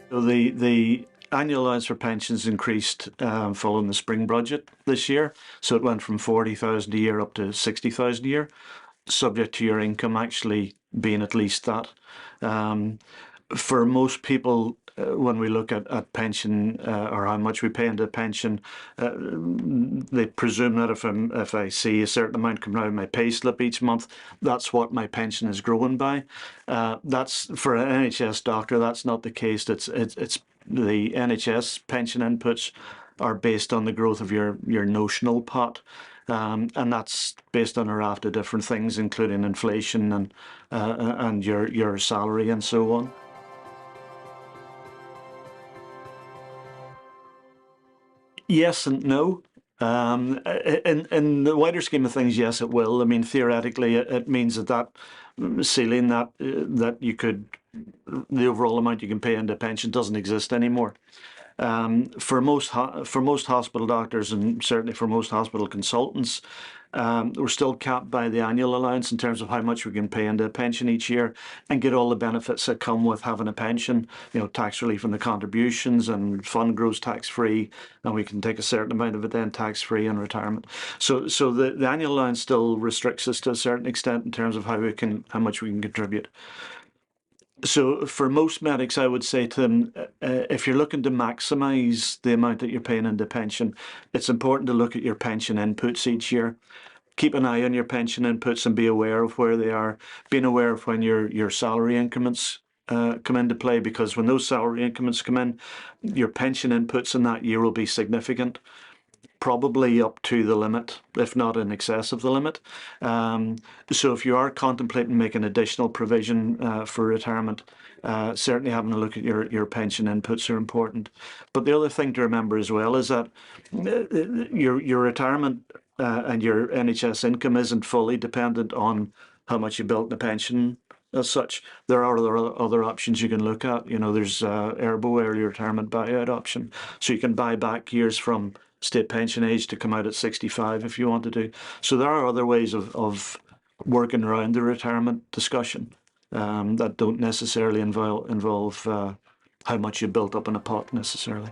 So the annual allowance for pensions increased following the spring budget this year. So it went from 40,000 a year up to 60,000 a year, subject to your income actually being at least that. For most people, when we look at pension or how much we pay into pension, they presume that if I see a certain amount coming out of my pay slip each month, that's what my pension is growing by. That's for an NHS doctor. That's not the case. It's the NHS pension inputs are based on the growth of your notional pot. And that's based on a raft of different things, including inflation and your salary and so on. Yes and no. In the wider scheme of things, yes, it will. I mean, theoretically, it means that ceiling that you could, the overall amount you can pay into pension doesn't exist anymore. For most hospital doctors and certainly for most hospital consultants, we're still capped by the annual allowance in terms of how much we can pay into a pension each year and get all the benefits that come with having a pension. You know, tax relief on the contributions, and fund grows tax free, and we can take a certain amount of it then tax free in retirement. So the annual allowance still restricts us to a certain extent in terms of how much we can contribute. So for most medics, I would say to them, if you're looking to maximise the amount that you're paying into pension, it's important to look at your pension inputs each year. Keep an eye on your pension inputs and be aware of where they are. Being aware of when your salary increments come into play, because when those salary increments come in, your pension inputs in that year will be significant, probably up to the limit, if not in excess of the limit. So if you are contemplating making additional provision for retirement, certainly having a look at your pension inputs are important. But the other thing to remember as well is that your retirement and your NHS income isn't fully dependent on how much you built in a pension. As such, there are other options you can look at. You know, there's ERBO, early retirement buyout option, so you can buy back years from state pension age to come out at 65 if you want to do. So there are other ways of working around the retirement discussion that don't necessarily involve how much you built up in a pot necessarily.